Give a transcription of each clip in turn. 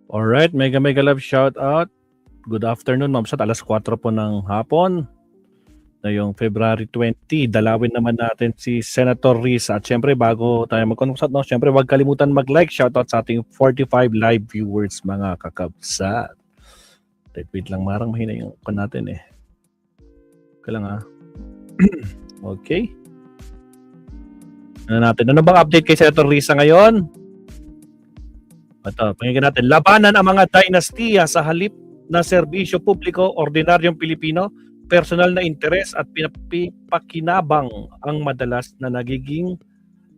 Alright, mega mega love shout out. Good afternoon, Ma'am Sat. Alas 4 po ng hapon. Na yung February 20, dalawin naman natin si Senator Risa. At syempre, bago tayo mag-conversate, no, syempre, huwag kalimutan mag-like. Shout out sa ating 45 live viewers, mga kakabsat. Wait lang, marang mahina yung kon natin eh. Okay lang ha. Okay. Ano natin? Ano bang update kay Senator Risa ngayon? Ito, pakinggan natin. Labanan ang mga dinastiya sa halip na serbisyo publiko, ordinaryong Pilipino, personal na interes at pinapakinabang ang madalas na nagiging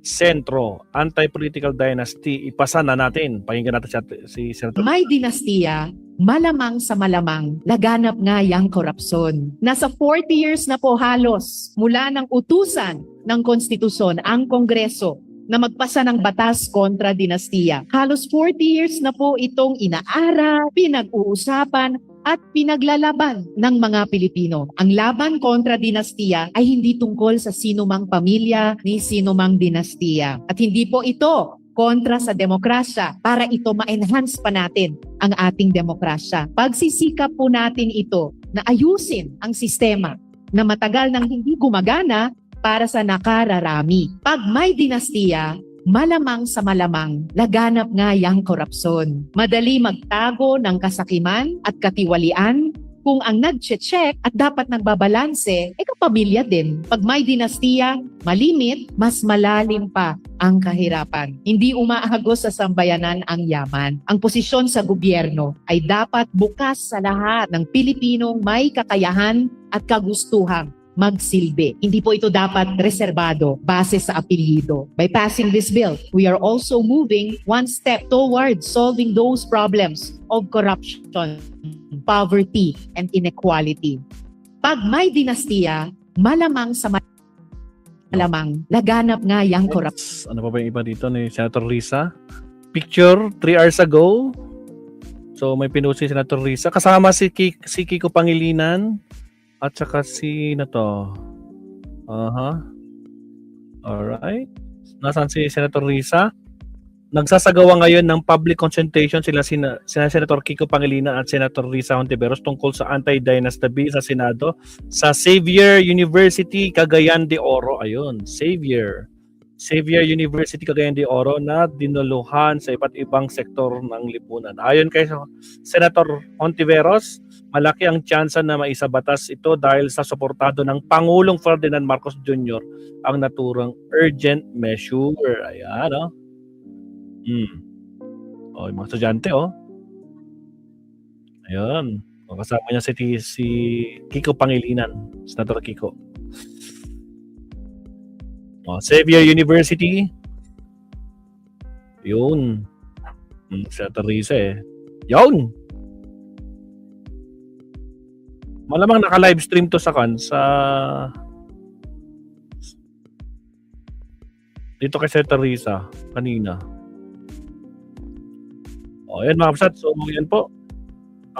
sentro. Anti-political dynasty. Ipasa na natin. Pakinggan natin si Senator. May dinastiya, malamang sa malamang, laganap nga yang korupsyon. Nasa 40 years na po halos mula ng utusan ng konstitusyon ang Kongreso na magpasa ng batas kontra dinastiya. Halos 40 years na po itong inaaral, pinag-uusapan, at pinaglalaban ng mga Pilipino. Ang laban kontra dinastiya ay hindi tungkol sa sino mang pamilya ni sino mang dinastiya. At hindi po ito kontra sa demokrasya para ito ma-enhance pa natin ang ating demokrasya. Pagsisikap po natin ito na ayusin ang sistema na matagal nang hindi gumagana para sa nakararami. Pag may dinastiya, malamang sa malamang, laganap nga yang korupsyon. Madali magtago ng kasakiman at katiwalian kung ang nag-check at dapat nagbabalanse, kapamilya din. Pag may dinastiya, malimit, mas malalim pa ang kahirapan. Hindi umaagos sa sambayanan ang yaman. Ang posisyon sa gobyerno ay dapat bukas sa lahat ng Pilipinong may kakayahan at kagustuhang magsilbi. Hindi po ito dapat reserbado base sa apelyido. By passing this bill, we are also moving one step towards solving those problems of corruption, poverty, and inequality. Pag may dinastiya, malamang sa malamang, laganap nga yang korupsyon. Ano pa ba yung iba dito ni Senator Risa? Picture 3 hours ago. So may pinost si Senator Risa. Kasama si Kiko Pangilinan. At saka si na to. Alright. Nasaan si Senator Risa? Nagsasagawa ngayon ng public consultation sila Senator Kiko Pangilinan at Senator Risa Hontiveros tungkol sa anti-dynasty bill sa Senado sa Xavier University, Cagayan de Oro. Ayun, Xavier University, Cagayan de Oro na dinuluhan sa iba't ibang sektor ng lipunan. Ayon kay Senator Hontiveros, malaki ang tsansa na maisabatas ito dahil sa suportado ng Pangulong Ferdinand Marcos Jr. ang naturang urgent measure. Ayan, oh. Yung mga estudyante, oh. Ayan. Kasama niya si Kiko Pangilinan, Senator Kiko. Xavier University. Yun. Senator Risa eh. Yun! Malamang naka-live stream to sa dito kay Senator Risa kanina. Ayan mga kapsat. So yan po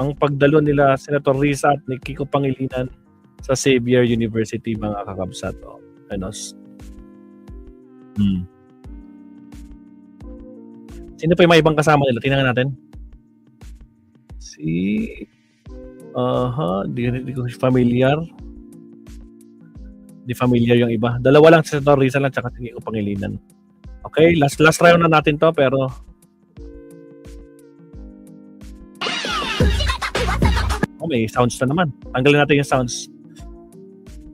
ang pagdalo nila Senator Risa at ni Kiko Pangilinan sa Xavier University, mga kakabsat. Sino pa yung mga ibang kasama nila? Tingnan natin. Di ko familiar. Di familiar yung iba. Dalawa lang, si Senator Risa lang tsaka si Kiko Pangilinan. Okay, last round na natin to, pero may sounds na naman. Tanggalin natin yung sounds.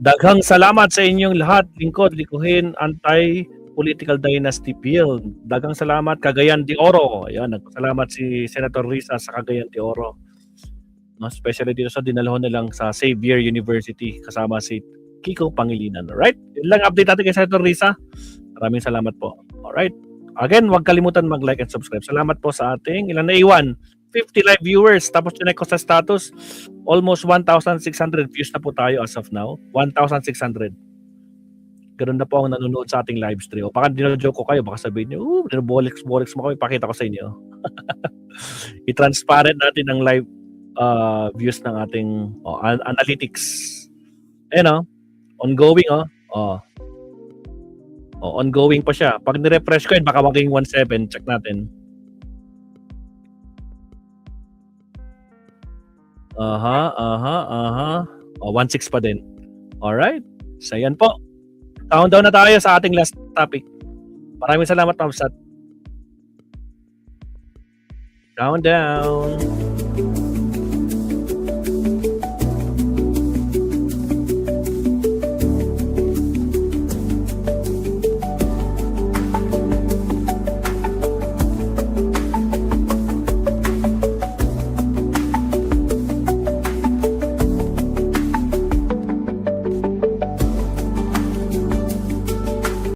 Daghang salamat sa inyong lahat. Likuhin anti-political dynasty bill. Daghang salamat, Cagayan de Oro. Ayan, nagpasalamat si Senator Risa sa Cagayan de Oro. Especially dito sa dinalahon nilang sa Xavier University kasama si Kiko Pangilinan. Alright? Yun lang update natin kay Senator Risa. Maraming salamat po. Alright? Again, huwag kalimutan mag-like and subscribe. Salamat po sa ating ilan na iwan. 50 live viewers. Tapos chinek ko sa status, almost 1,600 views na po tayo as of now. 1,600. Ganun na po ang nanonood sa ating live stream. O baka dino-joke ko kayo, baka sabihin nyo, bolex mo kami, pakita ko sa inyo. I-transparent natin ang live views ng ating analytics. Ayan, ongoing, ongoing pa siya. Pag nirefresh ko yun, baka maging 1.7. Check natin. O, 1-6 pa din. Alright. So, yan po. Countdown na tayo sa ating last topic. Maraming salamat, Ma'am Sat. Countdown.